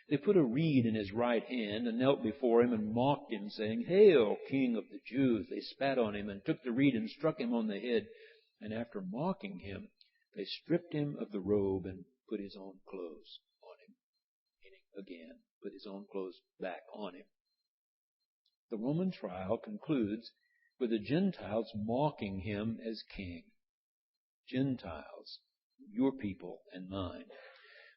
They put a reed in his right hand and knelt before him and mocked him, saying, "Hail, King of the Jews!" They spat on him and took the reed and struck him on the head. And after mocking him, they stripped him of the robe and put his own clothes on him. Meaning, again, put his own clothes back on him. The Roman trial concludes with the Gentiles mocking him as king. Gentiles, your people and mine.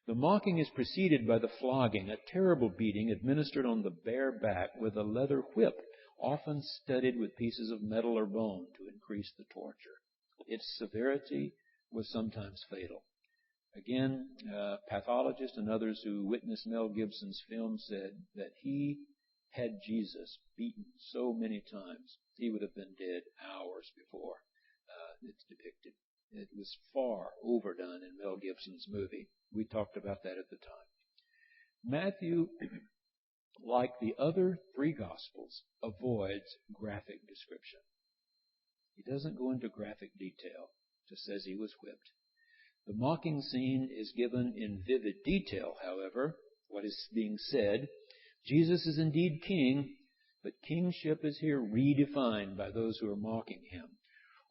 The mocking is preceded by the flogging, a terrible beating administered on the bare back with a leather whip, often studded with pieces of metal or bone to increase the torture. Its severity was sometimes fatal. Again, pathologists and others who witnessed Mel Gibson's film said that he had Jesus beaten so many times, he would have been dead hours before it's depicted. It was far overdone in Mel Gibson's movie. We talked about that at the time. Matthew, like the other three Gospels, avoids graphic description. He doesn't go into graphic detail, just says he was whipped. The mocking scene is given in vivid detail, however. What is being said, Jesus is indeed king, but kingship is here redefined by those who are mocking him.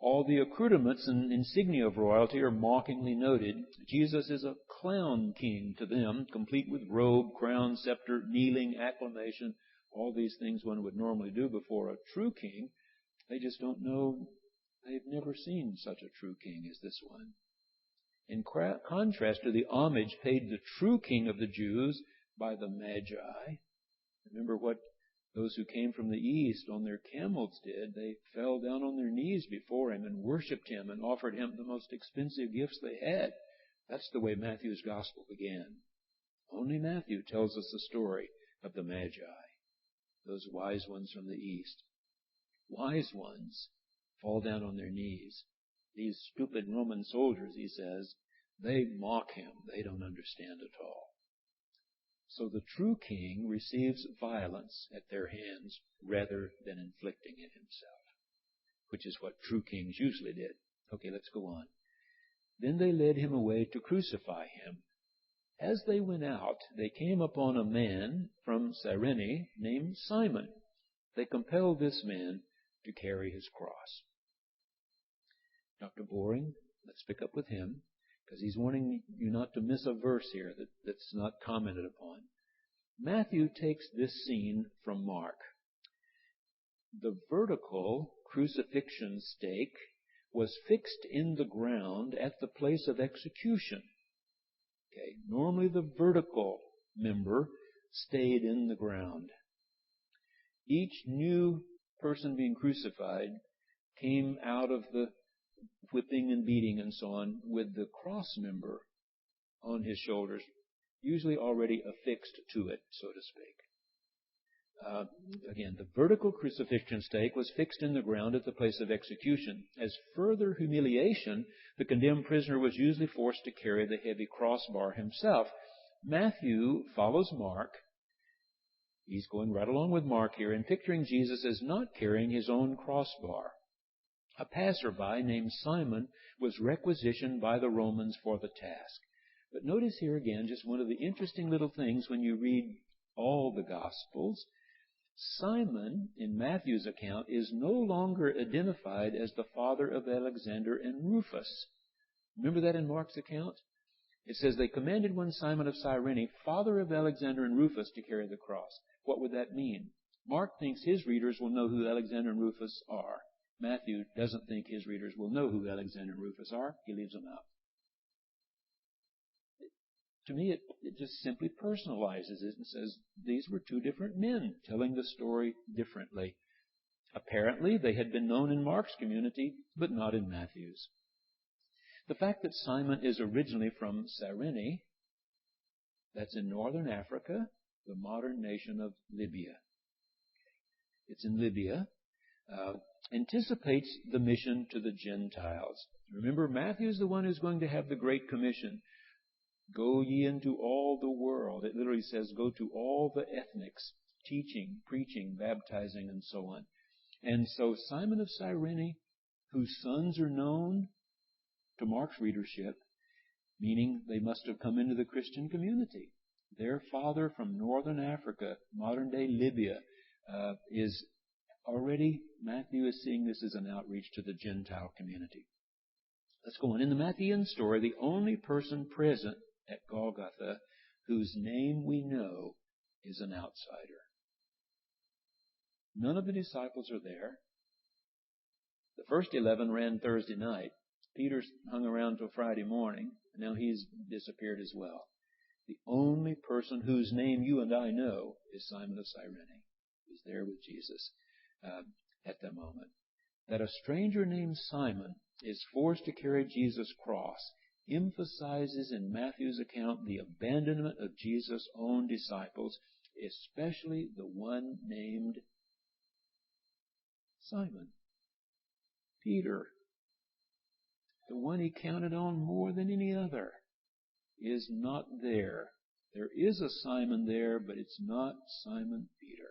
All the accoutrements and insignia of royalty are mockingly noted. Jesus is a clown king to them, complete with robe, crown, scepter, kneeling, acclamation, all these things one would normally do before a true king. They just don't know, they've never seen such a true king as this one. In contrast to the homage paid the true king of the Jews by the Magi, remember what those who came from the east on their camels did. They fell down on their knees before him and worshipped him and offered him the most expensive gifts they had. That's the way Matthew's gospel began. Only Matthew tells us the story of the Magi, those wise ones from the east. Wise ones fall down on their knees. These stupid Roman soldiers, he says, they mock him. They don't understand at all. So the true king receives violence at their hands rather than inflicting it himself, which is what true kings usually did. Okay, let's go on. Then they led him away to crucify him. As they went out, they came upon a man from Cyrene named Simon. They compelled this man to carry his cross. Dr. Boring, let's pick up with him, because he's wanting you not to miss a verse here that's not commented upon. Matthew takes this scene from Mark. The vertical crucifixion stake was fixed in the ground at the place of execution. Okay, normally the vertical member stayed in the ground. Each new person being crucified came out of the whipping and beating and so on with the cross member on his shoulders, usually already affixed to it, so to speak. Again, the vertical crucifixion stake was fixed in the ground at the place of execution. As further humiliation, the condemned prisoner was usually forced to carry the heavy crossbar himself. Matthew follows Mark. He's going right along with Mark here and picturing Jesus as not carrying his own crossbar. A passerby named Simon was requisitioned by the Romans for the task. But notice here again just one of the interesting little things when you read all the Gospels. Simon, in Matthew's account, is no longer identified as the father of Alexander and Rufus. Remember that in Mark's account? It says, they commanded one Simon of Cyrene, father of Alexander and Rufus, to carry the cross. What would that mean? Mark thinks his readers will know who Alexander and Rufus are. Matthew doesn't think his readers will know who Alexander and Rufus are. He leaves them out. to me, it just simply personalizes it and says these were two different men telling the story differently. Apparently, they had been known in Mark's community, but not in Matthew's. The fact that Simon is originally from Cyrene, that's in northern Africa, the modern nation of Libya. It's in Libya. Anticipates the mission to the Gentiles. Remember, Matthew's the one who's going to have the Great Commission. Go ye into all the world. It literally says, go to all the ethnics, teaching, preaching, baptizing, and so on. And so Simon of Cyrene, whose sons are known to Mark's readership, meaning they must have come into the Christian community. Their father from northern Africa, modern-day Libya, is already, Matthew is seeing this as an outreach to the Gentile community. Let's go on. In the Matthean story, the only person present at Golgotha whose name we know is an outsider. None of the disciples are there. The first 11 ran Thursday night. Peter hung around till Friday morning, and now he's disappeared as well. The only person whose name you and I know is Simon of Cyrene, who's there with Jesus at that moment. That a stranger named Simon is forced to carry Jesus' cross emphasizes in Matthew's account the abandonment of Jesus' own disciples, especially the one named Simon. Peter, the one he counted on more than any other, is not there. There is a Simon there, but it's not Simon Peter.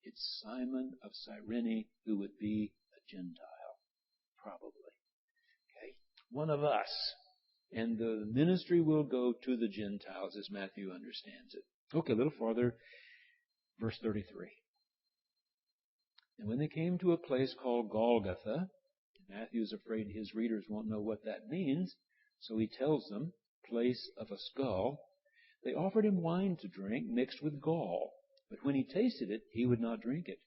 It's Simon of Cyrene, who would be a Gentile, probably. Okay, one of us. And the ministry will go to the Gentiles as Matthew understands it. Okay, a little farther, verse 33. And when they came to a place called Golgotha, Matthew's afraid his readers won't know what that means, so he tells them, place of a skull. They offered him wine to drink mixed with gall, but when he tasted it, he would not drink it.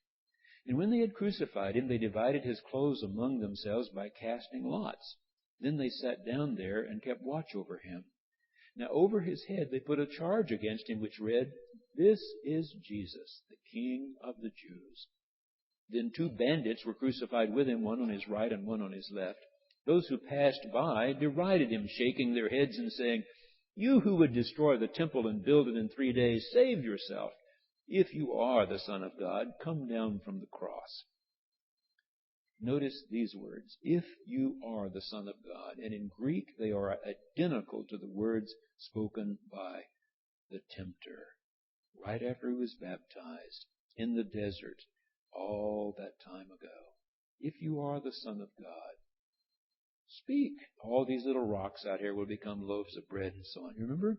And when they had crucified him, they divided his clothes among themselves by casting lots. Then they sat down there and kept watch over him. Now over his head they put a charge against him which read, This is Jesus, the King of the Jews. Then 2 bandits were crucified with him, one on his right and one on his left. Those who passed by derided him, shaking their heads and saying, You who would destroy the temple and build it in 3 days, save yourself. If you are the Son of God, come down from the cross. Notice these words, if you are the Son of God. And in Greek, they are identical to the words spoken by the tempter right after he was baptized in the desert all that time ago. If you are the Son of God, speak. All these little rocks out here will become loaves of bread and so on. You remember?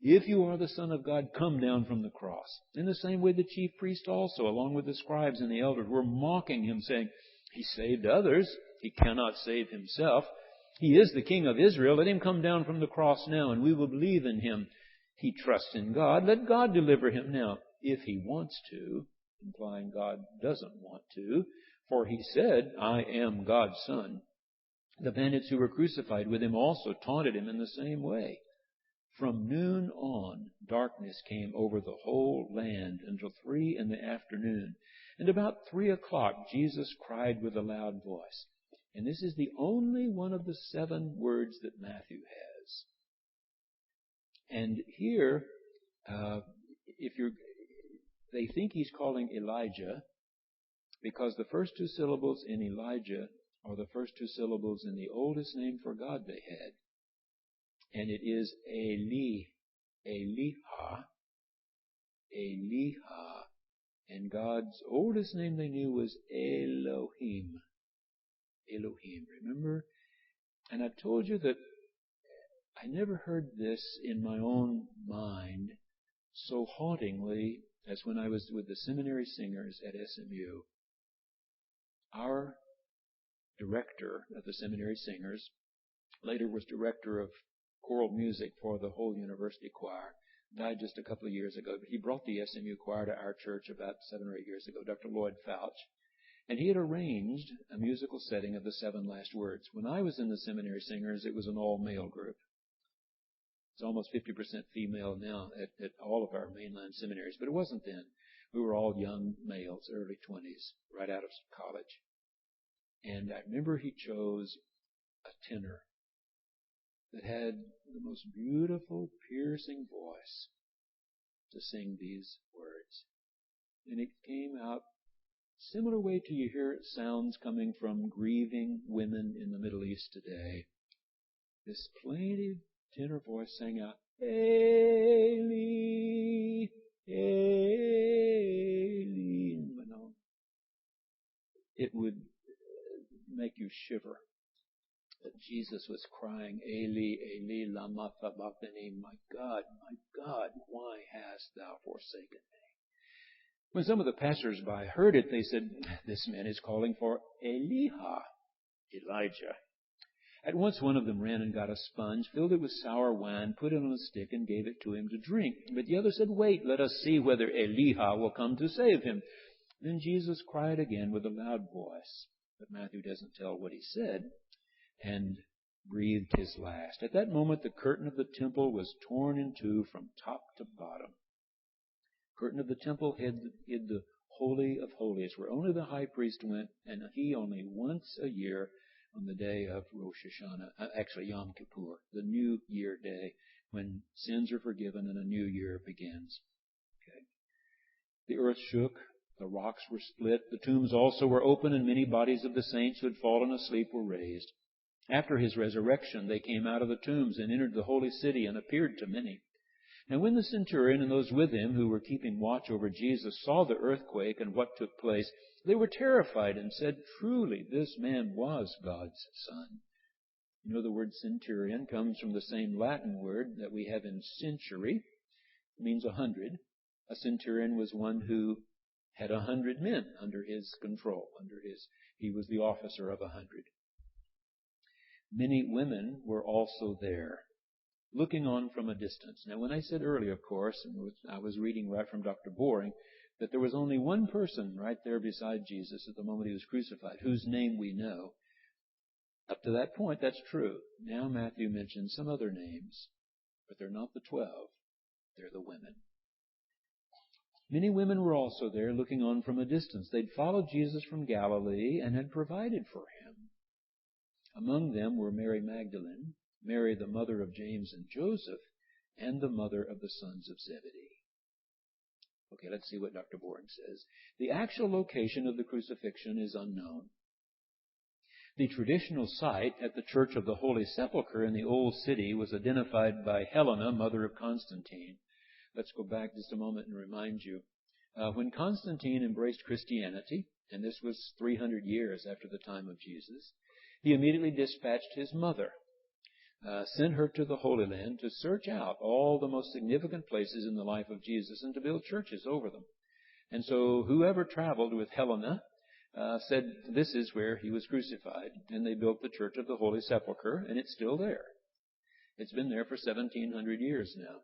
If you are the Son of God, come down from the cross. In the same way, the chief priest also, along with the scribes and the elders, were mocking him, saying, He saved others. He cannot save himself. He is the King of Israel. Let him come down from the cross now, and we will believe in him. He trusts in God. Let God deliver him now, if he wants to, implying God doesn't want to, for he said, I am God's Son. The bandits who were crucified with him also taunted him in the same way. From noon on, darkness came over the whole land until 3 p.m. And about 3 o'clock, Jesus cried with a loud voice. And this is the only one of the 7 words that Matthew has. And here, they think he's calling Elijah because the first 2 syllables in Elijah are the first 2 syllables in the oldest name for God they had. And it is Eliha. And God's oldest name they knew was Elohim. Remember? And I've told you that I never heard this in my own mind so hauntingly as when I was with the seminary singers at SMU. Our director of the seminary singers later was director of choral music for the whole university choir. Died just a couple of years ago, but he brought the SMU choir to our church about 7 or 8 years ago, Dr. Lloyd Fouch. And he had arranged a musical setting of the 7 last words. When I was in the seminary singers, it was an all-male group. It's almost 50% female now at all of our mainline seminaries, but it wasn't then. We were all young males, early 20s, right out of college. And I remember he chose a tenor that had the most beautiful, piercing voice to sing these words. And it came out similar way to you hear sounds coming from grieving women in the Middle East today. This plaintive tenor voice sang out, Eli, Eli. It would make you shiver that Jesus was crying, Eli, Eli, lama sabachthani, my God, why hast thou forsaken me? When some of the passers-by heard it, they said, this man is calling for Elijah. At once one of them ran and got a sponge, filled it with sour wine, put it on a stick, and gave it to him to drink. But the other said, wait, let us see whether Elijah will come to save him. Then Jesus cried again with a loud voice, but Matthew doesn't tell what he said, and breathed his last. At that moment, the curtain of the temple was torn in two from top to bottom. The curtain of the temple hid the Holy of Holies, where only the high priest went, and he only once a year on the day of Rosh Hashanah, actually Yom Kippur, the New Year day, when sins are forgiven and a new year begins. Okay. The earth shook, the rocks were split, the tombs also were open, and many bodies of the saints who had fallen asleep were raised. After his resurrection, they came out of the tombs and entered the holy city and appeared to many. And when the centurion and those with him who were keeping watch over Jesus saw the earthquake and what took place, they were terrified and said, truly, this man was God's Son. You know, the word centurion comes from the same Latin word that we have in century. It means 100. A centurion was one who had 100 men under his control. He was the officer of 100. Many women were also there, looking on from a distance. Now, when I said earlier, of course, and I was reading right from Dr. Boring, that there was only one person right there beside Jesus at the moment he was crucified, whose name we know. Up to that point, that's true. Now Matthew mentions some other names, but they're not the 12. They're the women. Many women were also there, looking on from a distance. They'd followed Jesus from Galilee and had provided for him. Among them were Mary Magdalene, Mary, the mother of James and Joseph, and the mother of the sons of Zebedee. Okay, let's see what Dr. Boring says. The actual location of the crucifixion is unknown. The traditional site at the Church of the Holy Sepulchre in the Old City was identified by Helena, mother of Constantine. Let's go back just a moment and remind you. When Constantine embraced Christianity, and this was 300 years after the time of Jesus, he immediately dispatched his mother, sent her to the Holy Land to search out all the most significant places in the life of Jesus and to build churches over them. And so whoever traveled with Helena said this is where he was crucified. And they built the Church of the Holy Sepulchre, and it's still there. It's been there for 1,700 years now.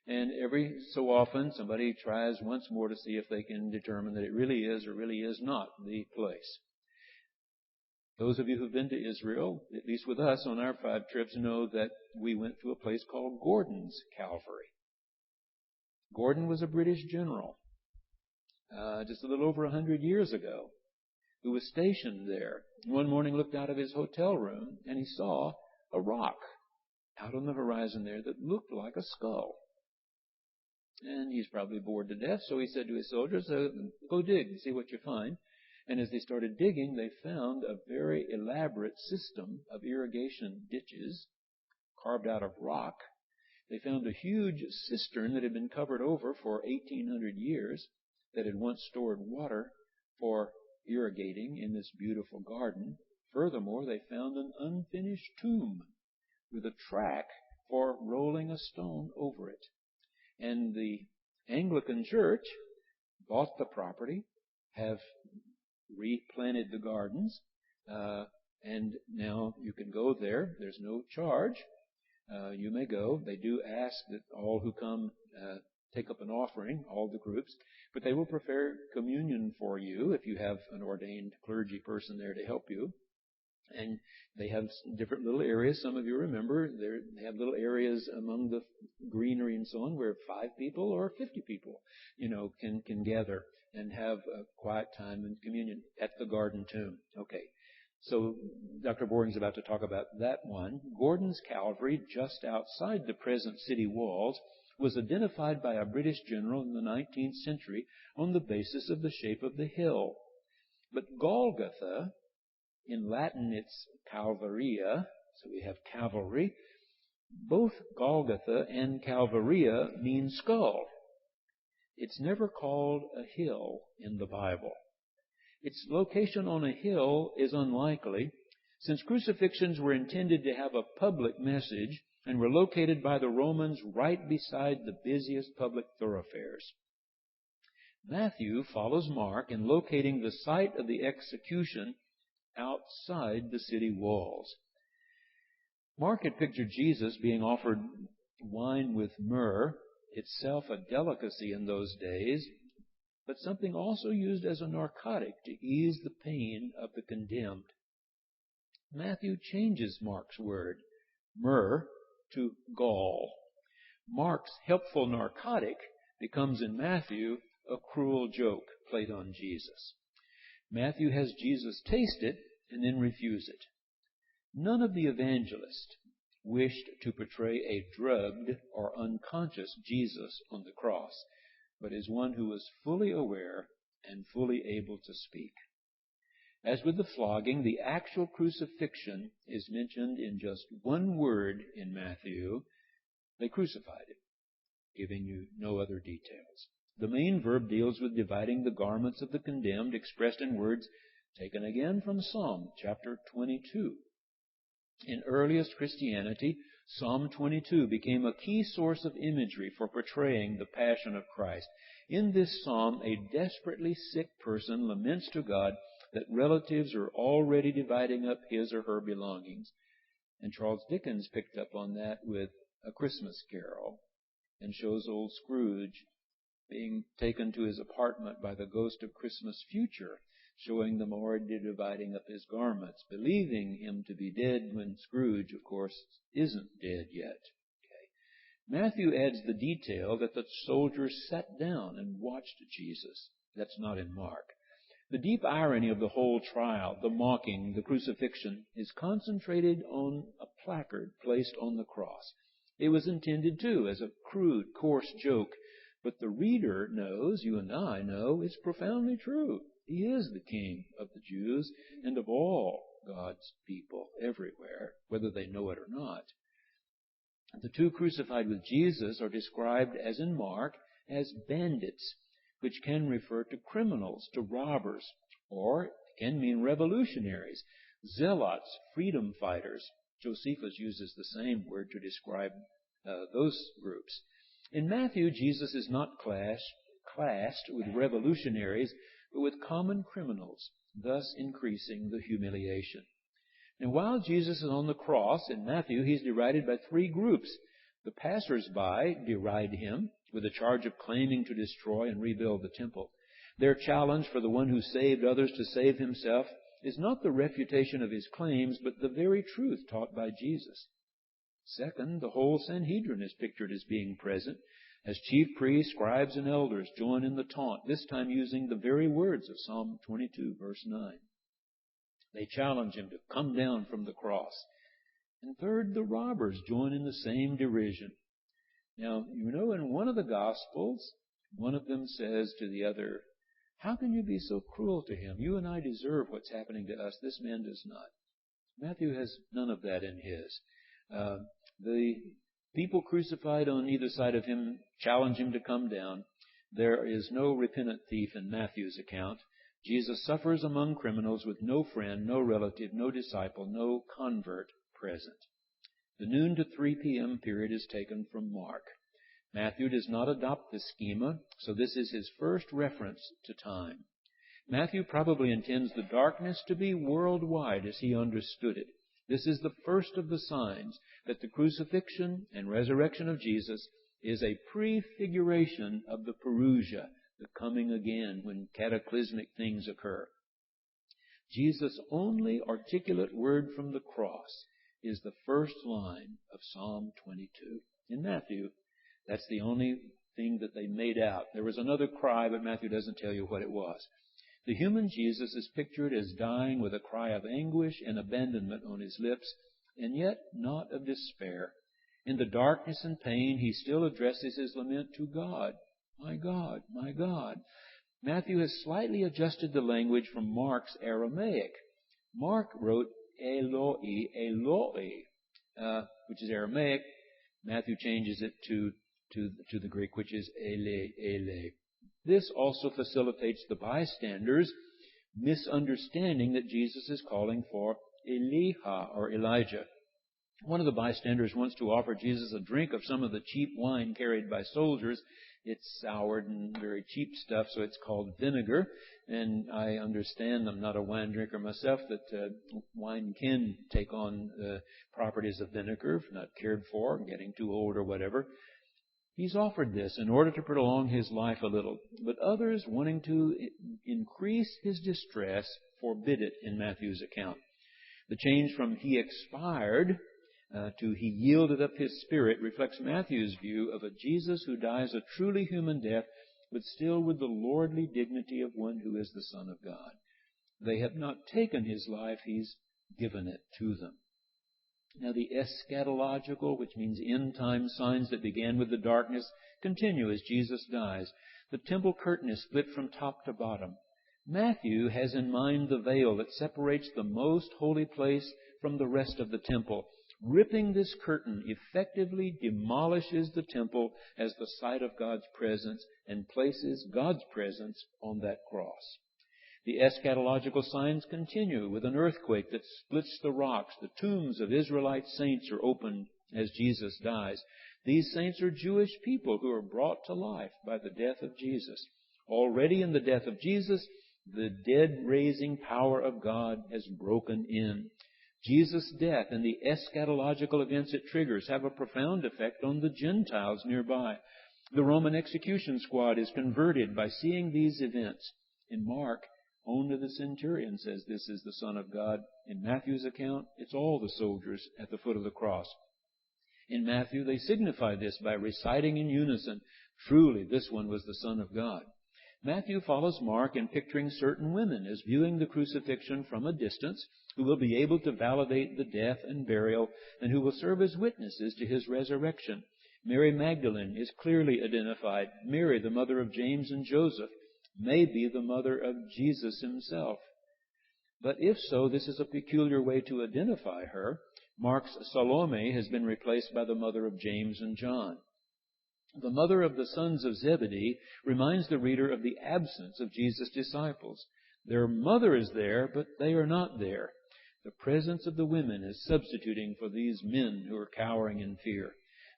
And every so often somebody tries once more to see if they can determine that it really is or really is not the place. Those of you who've been to Israel, at least with us on our 5 trips, know that we went to a place called Gordon's Calvary. Gordon was a British general, just a little over 100 years ago, who was stationed there. One morning looked out of his hotel room and he saw a rock out on the horizon there that looked like a skull. And he's probably bored to death, so he said to his soldiers, go dig and see what you find. And as they started digging, they found a very elaborate system of irrigation ditches carved out of rock. They found a huge cistern that had been covered over for 1,800 years that had once stored water for irrigating in this beautiful garden. Furthermore, they found an unfinished tomb with a track for rolling a stone over it. And the Anglican Church bought the property, have replanted the gardens, and now you can go there. There's no charge. You may go. They do ask that all who come take up an offering, all the groups, but they will prepare communion for you if you have an ordained clergy person there to help you. And they have different little areas. Some of you remember they have little areas among the greenery and so on where 5 people or 50 people, can gather and have a quiet time and communion at the garden tomb. Okay. So Dr. Boring's about to talk about that one. Gordon's Calvary, just outside the present city walls, was identified by a British general in the 19th century on the basis of the shape of the hill. But Golgotha, in Latin it's Calvaria, so we have cavalry. Both Golgotha and Calvaria mean skull. It's never called a hill in the Bible. Its location on a hill is unlikely, since crucifixions were intended to have a public message and were located by the Romans right beside the busiest public thoroughfares. Matthew follows Mark in locating the site of the execution outside the city walls. Mark had pictured Jesus being offered wine with myrrh, itself a delicacy in those days, but something also used as a narcotic to ease the pain of the condemned. Matthew changes Mark's word, myrrh, to gall. Mark's helpful narcotic becomes in Matthew a cruel joke played on Jesus. Matthew has Jesus taste it and then refuse it. None of the evangelists wished to portray a drugged or unconscious Jesus on the cross, but as one who was fully aware and fully able to speak. As with the flogging, the actual crucifixion is mentioned in just one word in Matthew. They crucified him, giving you no other details. The main verb deals with dividing the garments of the condemned, expressed in words taken again from Psalm chapter 22. In earliest Christianity, Psalm 22 became a key source of imagery for portraying the passion of Christ. In this psalm, a desperately sick person laments to God that relatives are already dividing up his or her belongings. And Charles Dickens picked up on that with A Christmas Carol and shows old Scrooge being taken to his apartment by the ghost of Christmas future, showing them already dividing up his garments, believing him to be dead when Scrooge, of course, isn't dead yet. Okay. Matthew adds the detail that the soldiers sat down and watched Jesus. That's not in Mark. The deep irony of the whole trial, the mocking, the crucifixion, is concentrated on a placard placed on the cross. It was intended, too, as a crude, coarse joke, but the reader knows, you and I know, it's profoundly true. He is the King of the Jews and of all God's people everywhere, whether they know it or not. The two crucified with Jesus are described, as in Mark, as bandits, which can refer to criminals, to robbers, or can mean revolutionaries, zealots, freedom fighters. Josephus uses the same word to describe those groups. In Matthew, Jesus is not classed with revolutionaries, but with common criminals, thus increasing the humiliation. And while Jesus is on the cross, in Matthew, he's derided by 3 groups. The passers-by deride him with the charge of claiming to destroy and rebuild the temple. Their challenge for the one who saved others to save himself is not the refutation of his claims, but the very truth taught by Jesus. Second, the whole Sanhedrin is pictured as being present, as chief priests, scribes, and elders join in the taunt, this time using the very words of Psalm 22, verse 9. They challenge him to come down from the cross. And third, the robbers join in the same derision. Now, in one of the Gospels, one of them says to the other, "How can you be so cruel to him? You and I deserve what's happening to us. This man does not." Matthew has none of that in his. The people crucified on either side of him challenge him to come down. There is no repentant thief in Matthew's account. Jesus suffers among criminals with no friend, no relative, no disciple, no convert present. The noon to 3 p.m. period is taken from Mark. Matthew does not adopt this schema, so this is his first reference to time. Matthew probably intends the darkness to be worldwide as he understood it. This is the first of the signs that the crucifixion and resurrection of Jesus is a prefiguration of the parousia, the coming again when cataclysmic things occur. Jesus' only articulate word from the cross is the first line of Psalm 22. In Matthew, that's the only thing that they made out. There was another cry, but Matthew doesn't tell you what it was. The human Jesus is pictured as dying with a cry of anguish and abandonment on his lips, and yet not of despair. In the darkness and pain, he still addresses his lament to God. My God, my God. Matthew has slightly adjusted the language from Mark's Aramaic. Mark wrote Eloi, Eloi, which is Aramaic. Matthew changes it to the Greek, which is Ele, Ele. This also facilitates the bystanders' misunderstanding that Jesus is calling for Eliha, or Elijah. One of the bystanders wants to offer Jesus a drink of some of the cheap wine carried by soldiers. It's soured and very cheap stuff, so it's called vinegar. And I understand, I'm not a wine drinker myself, that wine can take on the properties of vinegar if not cared for, getting too old or whatever. He's offered this in order to prolong his life a little. But others, wanting to increase his distress, forbid it in Matthew's account. The change from he expired to he yielded up his spirit reflects Matthew's view of a Jesus who dies a truly human death, but still with the lordly dignity of one who is the Son of God. They have not taken his life, he's given it to them. Now the eschatological, which means end-time signs that began with the darkness, continue as Jesus dies. The temple curtain is split from top to bottom. Matthew has in mind the veil that separates the most holy place from the rest of the temple. Ripping this curtain effectively demolishes the temple as the site of God's presence and places God's presence on that cross. The eschatological signs continue with an earthquake that splits the rocks. The tombs of Israelite saints are opened as Jesus dies. These saints are Jewish people who are brought to life by the death of Jesus. Already in the death of Jesus, the dead-raising power of God has broken in. Jesus' death and the eschatological events it triggers have a profound effect on the Gentiles nearby. The Roman execution squad is converted by seeing these events. In Mark, only the centurion says this is the Son of God. In Matthew's account, it's all the soldiers at the foot of the cross. In Matthew, they signify this by reciting in unison, truly this one was the Son of God. Matthew follows Mark in picturing certain women as viewing the crucifixion from a distance, who will be able to validate the death and burial, and who will serve as witnesses to his resurrection. Mary Magdalene is clearly identified. Mary, the mother of James and Joseph, may be the mother of Jesus himself. But if so, this is a peculiar way to identify her. Mark's Salome has been replaced by the mother of James and John. The mother of the sons of Zebedee reminds the reader of the absence of Jesus' disciples. Their mother is there, but they are not there. The presence of the women is substituting for these men who are cowering in fear.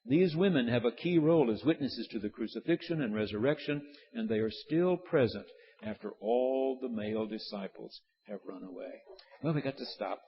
These women have a key role as witnesses to the crucifixion and resurrection, and they are still present after all the male disciples have run away. Well, we got to stop.